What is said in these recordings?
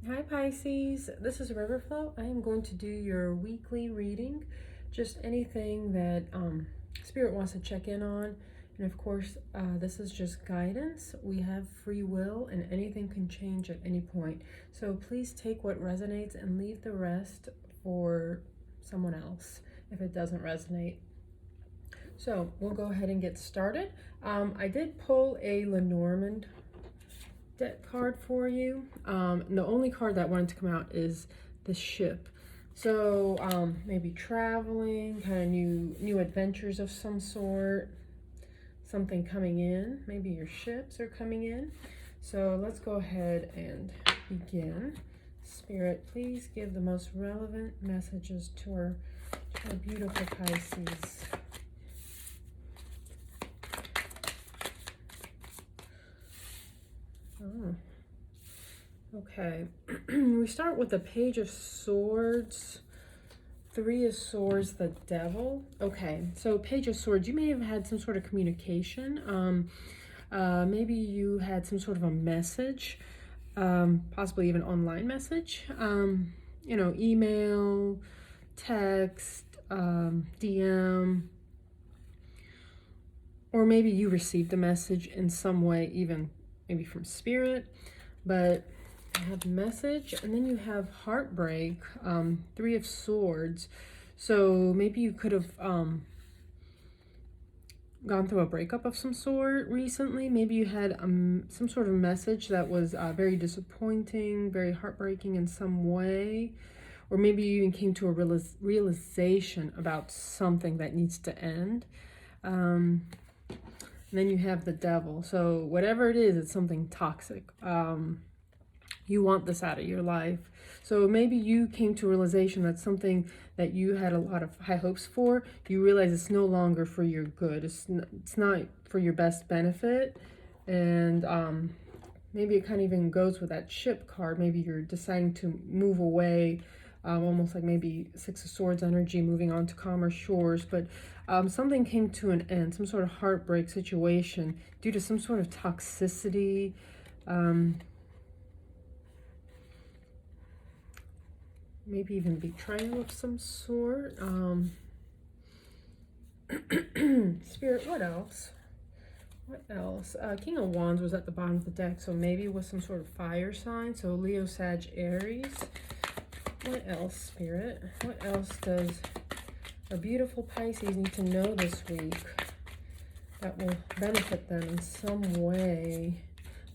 Hi Pisces, this is Riverflow. I am going to do your weekly reading, just anything that Spirit wants to check in on. And of course, this is just guidance. We have free will and anything can change at any point. So please take what resonates and leave the rest for someone else if it doesn't resonate. So we'll go ahead and get started. I did pull a Lenormand deck card for you. The only card that wanted to come out is the ship. So maybe traveling, kind of new adventures of some sort, something coming in. Maybe your ships are coming in. So let's go ahead and begin. Spirit, please give the most relevant messages to our beautiful Pisces. Oh, okay. We start with the Page of Swords, Three of Swords, the Devil. Okay, so Page of Swords, you may have had some sort of communication. Maybe you had some sort of a message, possibly even online message, email, text, DM, or maybe you received a message in some way, even maybe from Spirit, but I have message, and then you have heartbreak, Three of Swords. So maybe you could have gone through a breakup of some sort recently. Maybe you had some sort of message that was very disappointing, very heartbreaking in some way. Or maybe you even came to a realization about something that needs to end. And then you have the Devil. So whatever it is, it's something toxic. You want this out of your life. So maybe you came to a realization that something that you had a lot of high hopes for, you realize it's no longer for your good. It's not for your best benefit. And maybe it kind of even goes with that ship card. Maybe you're deciding to move away, almost like maybe Six of Swords energy, moving on to calmer shores. But something came to an end, some sort of heartbreak situation due to some sort of toxicity. Maybe even betrayal of some sort. Spirit, what else? What else? King of Wands was at the bottom of the deck, so maybe it was some sort of fire sign. So Leo, Sag, Aries. What else, Spirit? What else does a beautiful Pisces need to know this week that will benefit them in some way?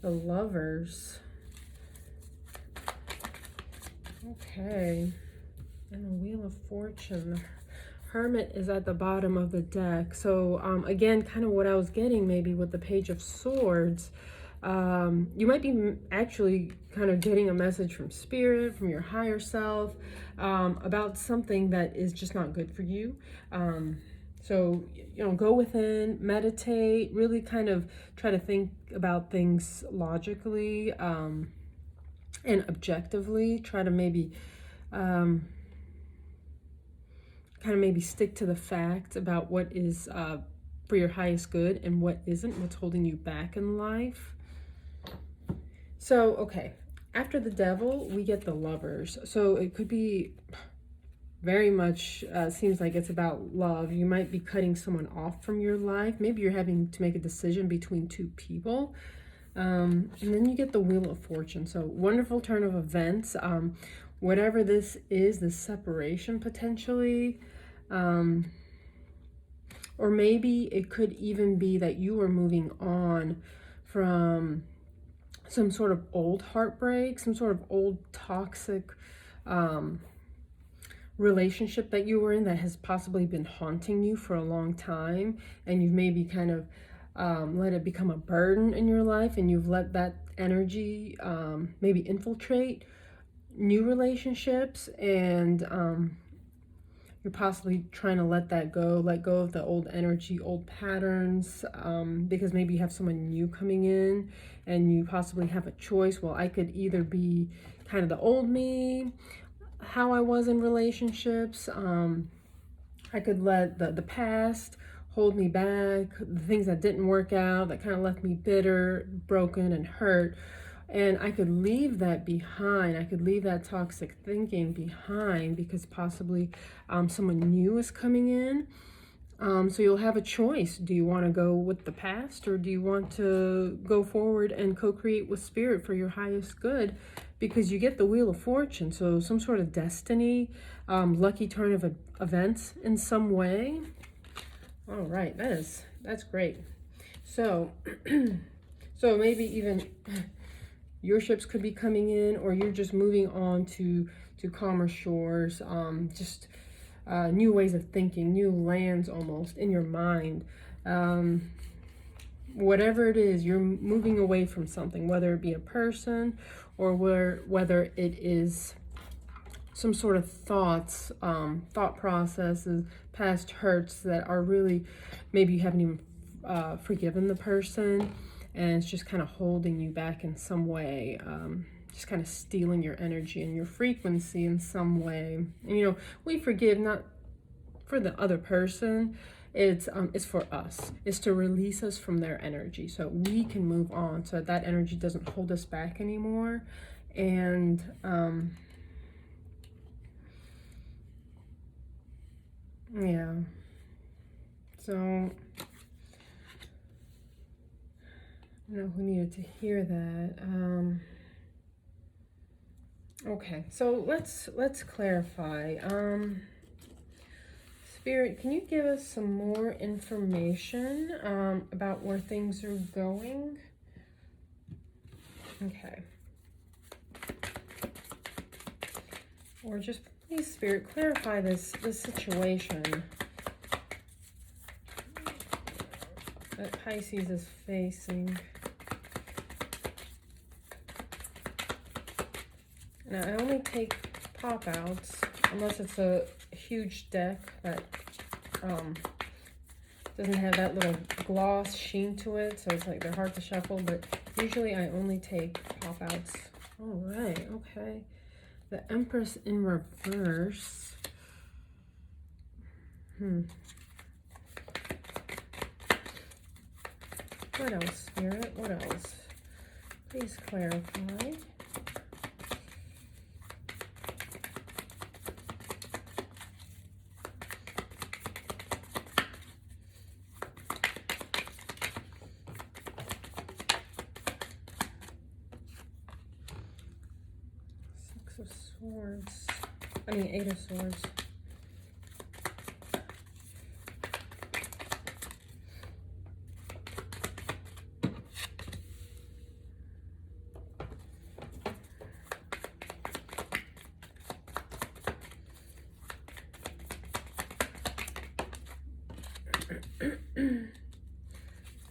The Lovers. Okay. And the Wheel of Fortune. Hermit is at the bottom of the deck. So again, kind of what I was getting maybe with the Page of Swords. You might be actually kind of getting a message from Spirit, from your higher self, about something that is just not good for you. So, go within, meditate, really kind of try to think about things logically and objectively. Try to maybe maybe stick to the facts about what is for your highest good and what isn't, what's holding you back in life. So, okay, after the Devil, we get the Lovers. So it could be very much, seems like it's about love. You might be cutting someone off from your life. Maybe you're having to make a decision between two people. And then you get the Wheel of Fortune. So wonderful turn of events. Whatever this is, this separation potentially. Or maybe it could even be that you are moving on from some sort of old heartbreak, some sort of old toxic relationship that you were in that has possibly been haunting you for a long time, and you've maybe kind of let it become a burden in your life, and you've let that energy maybe infiltrate new relationships, and you're possibly trying to let go of the old energy, old patterns, because maybe you have someone new coming in and you possibly have a choice. Well, I could either be kind of the old me, how I was in relationships. I could let the past hold me back, the things that didn't work out, that kind of left me bitter, broken, and hurt. And I could leave that behind. I could leave that toxic thinking behind because possibly someone new is coming in. So you'll have a choice. Do you want to go with the past, or do you want to go forward and co-create with spirit for your highest good? Because you get the Wheel of Fortune, so some sort of destiny, lucky turn of events in some way. All right, that's great. So, so maybe even your ships could be coming in, or you're just moving on to calmer shores, just new ways of thinking, new lands almost in your mind. Whatever it is, you're moving away from something, whether it be a person or whether it is some sort of thoughts, thought processes, past hurts that are really, maybe you haven't even forgiven the person, and it's just kind of holding you back in some way, just kind of stealing your energy and your frequency in some way. And, you know, we forgive not for the other person, it's for us. It's to release us from their energy so we can move on, so that energy doesn't hold us back anymore. And yeah, so I don't know who needed to hear that. Okay, so let's clarify. Spirit, can you give us some more information about where things are going? Okay. Or just please, Spirit, clarify this situation that Pisces is facing. Now, I only take pop-outs unless it's a huge deck that doesn't have that little gloss sheen to it, so it's like they're hard to shuffle, but usually I only take pop-outs. All right, okay. The Empress in reverse. What else, Spirit? What else? Please clarify. Six of Swords. I mean, Eight of Swords.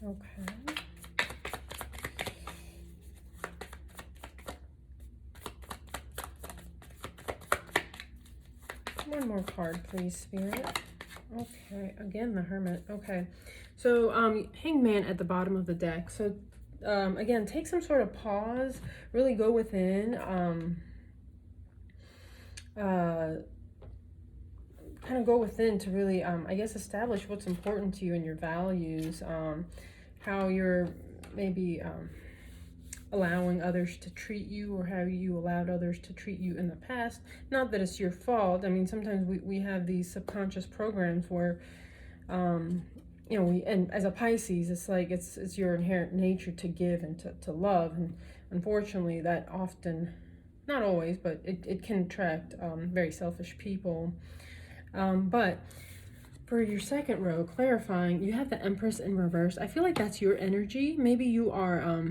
Okay. One more card, please, Spirit. Okay, again, the Hermit. Okay, so Hangman at the bottom of the deck. So again, take some sort of pause, really go within, kind of go within to really, I guess, establish what's important to you and your values, how you're maybe allowing others to treat you, or how you allowed others to treat you in the past. Not that it's your fault. I mean, sometimes we have these subconscious programs where, you know, and as a Pisces, it's like it's your inherent nature to give and to love. And unfortunately, that often, not always, but it can attract very selfish people. But for your second row, clarifying, you have the Empress in reverse. I feel like that's your energy. Maybe you are,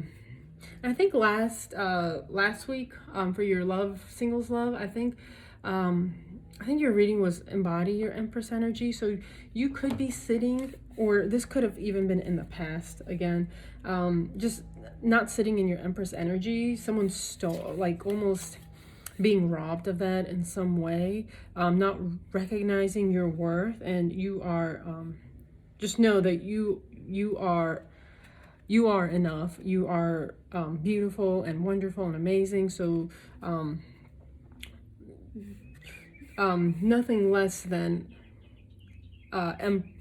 I think last week, for your singles love, I think your reading was embody your Empress energy. So you could be sitting, or this could have even been in the past again, just not sitting in your Empress energy. Someone stole, like almost being robbed of that in some way, not recognizing your worth, and you are, just know that you are enough. You are beautiful and wonderful and amazing. So nothing less than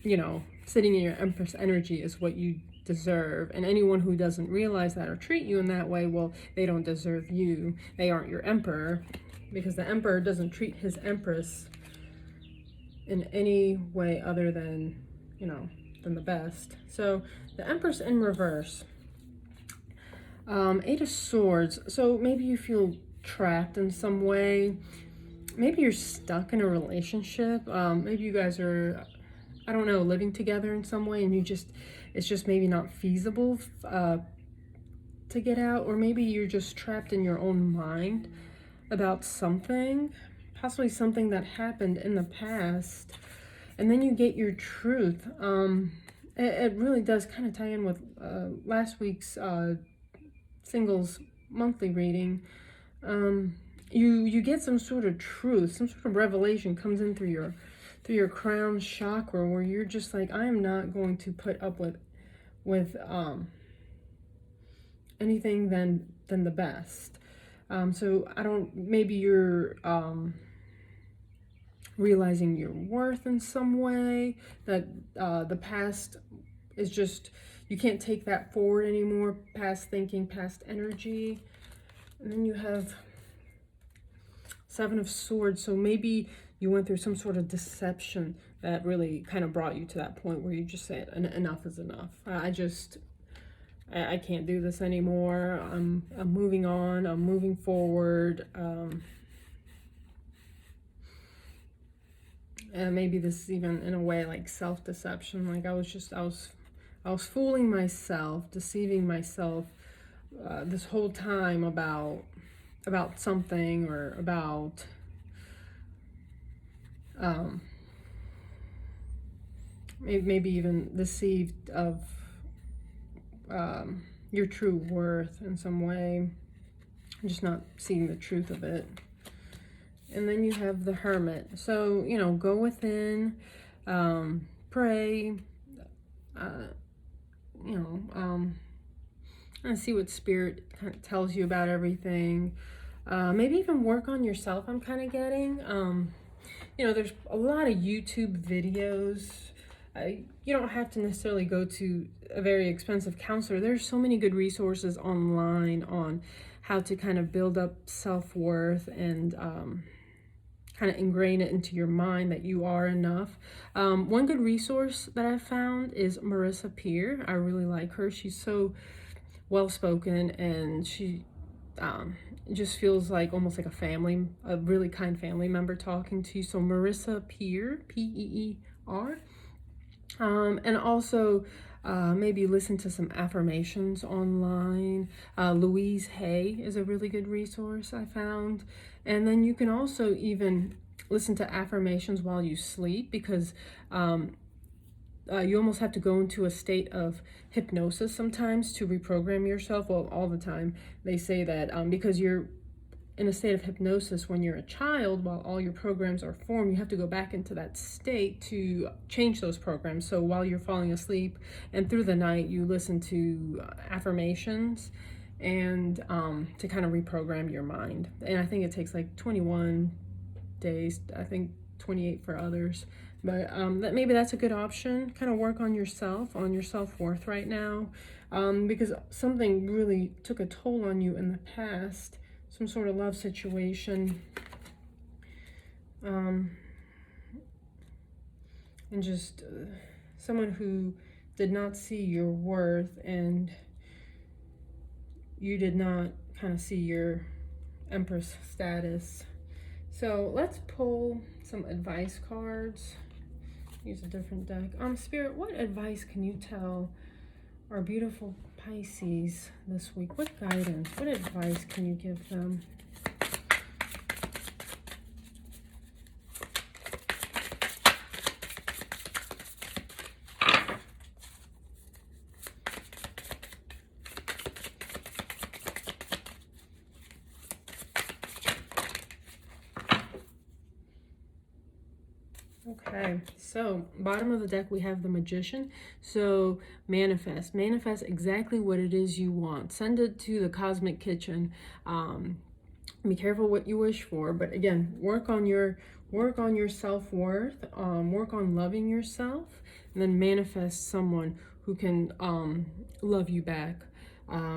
you know, sitting in your Empress energy is what you deserve. And anyone who doesn't realize that or treat you in that way, well, they don't deserve you. They aren't your emperor, because the emperor doesn't treat his empress in any way other than, you know, than the best. So the Empress in reverse. 8 of Swords. So maybe you feel trapped in some way. Maybe you're stuck in a relationship. Maybe you guys are, I don't know, living together in some way, and it's just maybe not feasible to get out. Or maybe you're just trapped in your own mind about something, possibly something that happened in the past, and then you get your truth. It really does kind of tie in with last week's singles monthly reading. You get some sort of truth, some sort of revelation comes in through your crown chakra, where you're just like, I am not going to put up with anything than the best. So maybe you're realizing your worth in some way, that the past is just, you can't take that forward anymore, past thinking, past energy. And then you have 7 of Swords. So maybe you went through some sort of deception that really kind of brought you to that point where you just said, enough is enough. I can't do this anymore. I'm moving on. I'm moving forward. And maybe this is even in a way like self-deception. Like I was fooling myself, deceiving myself this whole time about something, or about maybe even deceived of your true worth in some way, just not seeing the truth of it. And then you have the Hermit. So, you know, go within, pray, and see what Spirit kind of tells you about everything. Maybe even work on yourself, I'm kind of getting. You know, there's a lot of YouTube videos. You don't have to necessarily go to a very expensive counselor. There's so many good resources online on how to kind of build up self-worth and kind of ingrain it into your mind that you are enough. One good resource that I found is Marissa Peer. I really like her. She's so well-spoken, and she just feels like almost like a really kind family member talking to you. So Marissa Peer, Peer. And also maybe listen to some affirmations online. Louise Hay is a really good resource I found. And then you can also even listen to affirmations while you sleep, because you almost have to go into a state of hypnosis sometimes to reprogram yourself. Well, all the time. They say that because you're in a state of hypnosis when you're a child, while all your programs are formed, you have to go back into that state to change those programs. So while you're falling asleep and through the night, you listen to affirmations and to kind of reprogram your mind. And I think it takes like 21 days, I think 28 for others. But maybe that's a good option. Kind of work on yourself, on your self-worth right now, because something really took a toll on you in the past. Some sort of love situation, and just someone who did not see your worth, and you did not kind of see your Empress status. So let's pull some advice cards. Use a different deck. Spirit, what advice can you tell our beautiful Pisces this week? What guidance, what advice can you give them? Okay, so bottom of the deck we have the Magician. So manifest exactly what it is you want. Send it to the cosmic kitchen. Be careful what you wish for, but again, work on your self-worth, work on loving yourself, and then manifest someone who can love you back,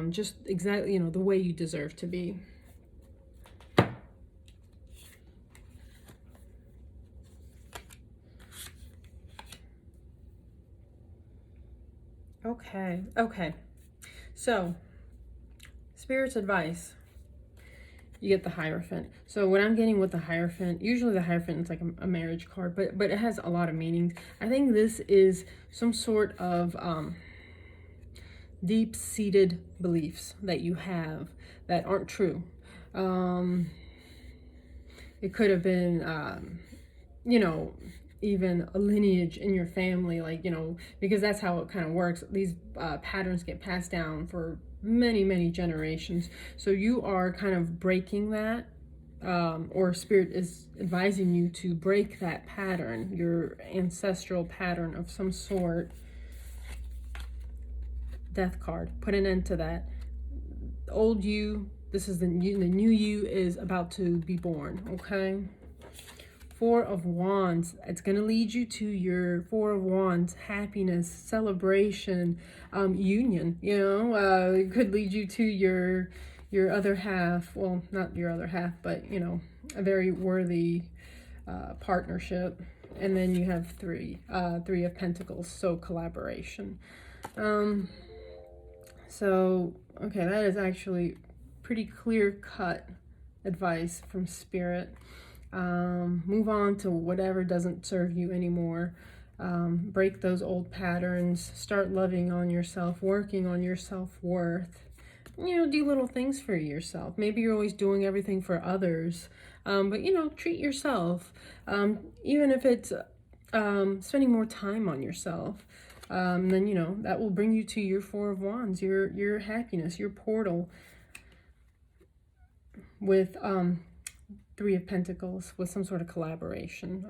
just exactly, the way you deserve to be. Okay. So, Spirit's advice. You get the Hierophant. So what I'm getting with the Hierophant, usually the Hierophant is like a marriage card, but it has a lot of meanings. I think this is some sort of deep-seated beliefs that you have that aren't true. It could have been, even a lineage in your family, like, because that's how it kind of works. These patterns get passed down for many, many generations. So you are kind of breaking that, or Spirit is advising you to break that pattern, your ancestral pattern of some sort. Death card. Put an end to that. Old you, this is the new you is about to be born, okay? Four of Wands, it's going to lead you to your Four of Wands, happiness, celebration, union, it could lead you to your other half, well, not your other half, but, a very worthy partnership. And then you have Three of Pentacles, so collaboration. So, okay, that is actually pretty clear-cut advice from Spirit. Move on to whatever doesn't serve you anymore. Break those old patterns. Start loving on yourself, working on your self-worth. Do little things for yourself. Maybe you're always doing everything for others, but, treat yourself. Even if it's spending more time on yourself. Then, that will bring you to your Four of Wands, your happiness, your portal. With Three of Pentacles, with some sort of collaboration,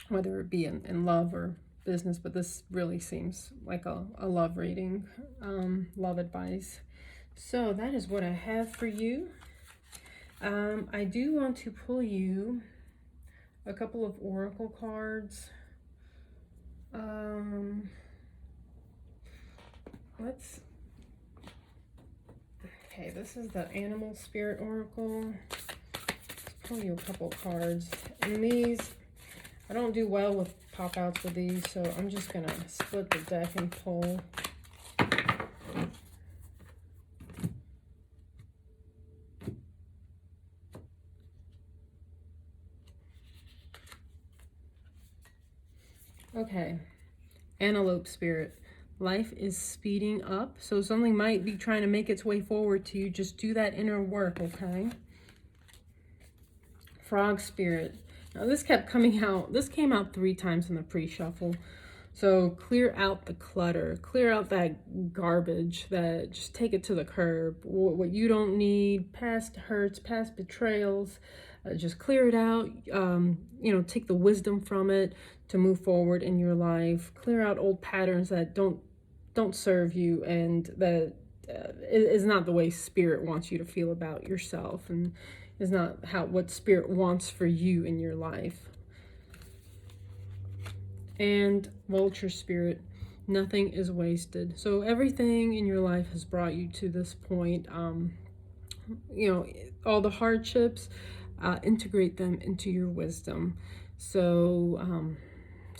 whether it be in love or business, but this really seems like a love reading, love advice. So that is what I have for you. I do want to pull you a couple of oracle cards. Okay, this is the Animal Spirit Oracle. Let's pull you a couple cards. And these, I don't do well with pop-outs with these, so I'm just going to split the deck and pull. Okay, Antelope Spirit. Life is speeding up, so something might be trying to make its way forward to you. Just do that inner work, okay? Frog Spirit. Now this kept coming out. This came out 3 times in the pre-shuffle. So clear out the clutter. Clear out that garbage. That just take it to the curb. What you don't need, past hurts, past betrayals. Just clear it out. Take the wisdom from it to move forward in your life. Clear out old patterns that don't serve you, and that is not the way Spirit wants you to feel about yourself, and is not what Spirit wants for you in your life. And Vulture Spirit, nothing is wasted. So everything in your life has brought you to this point. All the hardships, integrate them into your wisdom, so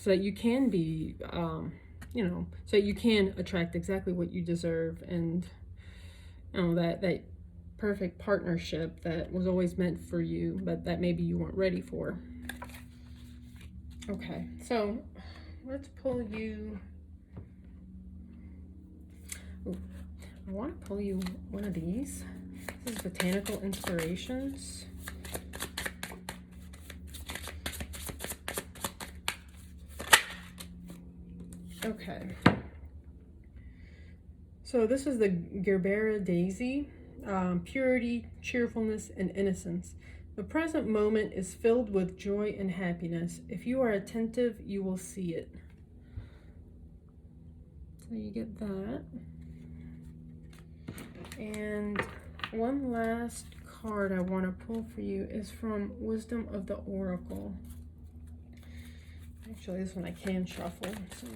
that you can be so you can attract exactly what you deserve, and that perfect partnership that was always meant for you, but that maybe you weren't ready for. Okay, so let's pull you. Ooh, I want to pull you one of these. This is Botanical Inspirations. Okay, so this is the Gerbera Daisy, purity, cheerfulness, and innocence. The present moment is filled with joy and happiness. If you are attentive, you will see it. So you get that. And one last card I want to pull for you is from Wisdom of the Oracle. Actually, this one I can shuffle. So.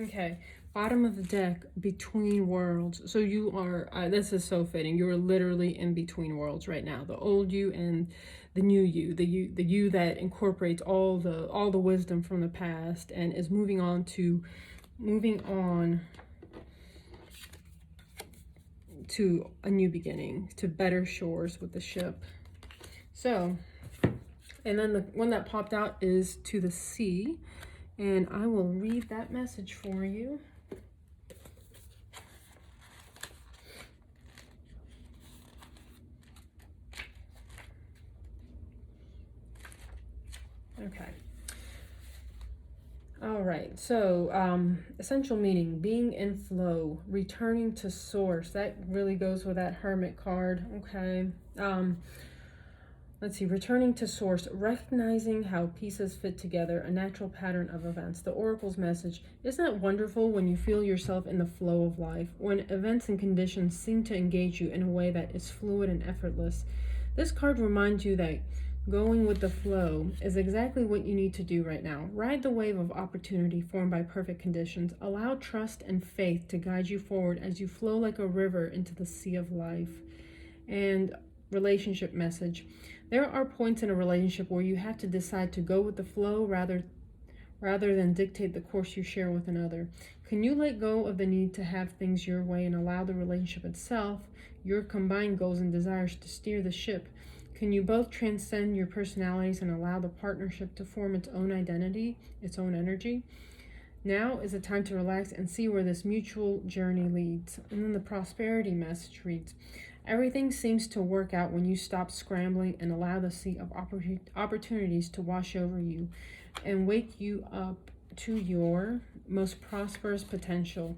Okay, bottom of the deck, between worlds. So you are, this is so fitting. You're literally in between worlds right now. The old you and the new you, the you that incorporates all the wisdom from the past and is moving on to a new beginning, to better shores with the ship. So, and then the one that popped out is to the sea. And I will read that message for you. Okay. All right. So, essential meaning, being in flow, returning to source. That really goes with that Hermit card. Okay. Let's see, returning to source, recognizing how pieces fit together, a natural pattern of events. The Oracle's message, isn't it wonderful when you feel yourself in the flow of life, when events and conditions seem to engage you in a way that is fluid and effortless? This card reminds you that going with the flow is exactly what you need to do right now. Ride the wave of opportunity formed by perfect conditions. Allow trust and faith to guide you forward as you flow like a river into the sea of life. And relationship message, there are points in a relationship where you have to decide to go with the flow rather than dictate the course you share with another. Can you let go of the need to have things your way and allow the relationship itself, your combined goals and desires, to steer the ship? Can you both transcend your personalities and allow the partnership to form its own identity, its own energy? Now is the time to relax and see where this mutual journey leads. And then the prosperity message reads, everything seems to work out when you stop scrambling and allow the sea of opportunities to wash over you and wake you up to your most prosperous potential.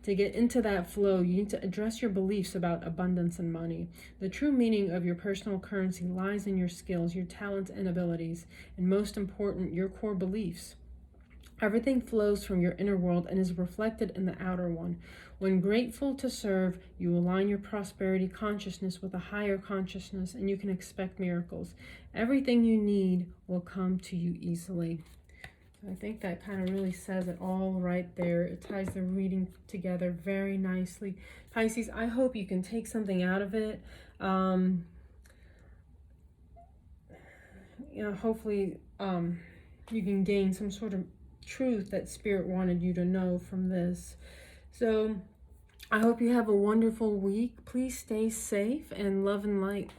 To get into that flow, you need to address your beliefs about abundance and money. The true meaning of your personal currency lies in your skills, your talents and abilities, and most important, your core beliefs. Everything flows from your inner world and is reflected in the outer one. When grateful to serve, you align your prosperity consciousness with a higher consciousness, and you can expect miracles. Everything you need will come to you easily. I think that kind of really says it all right there. It ties the reading together very nicely. Pisces, I hope you can take something out of it. Hopefully you can gain some sort of truth that Spirit wanted you to know from this. So I hope you have a wonderful week. Please stay safe and love and light.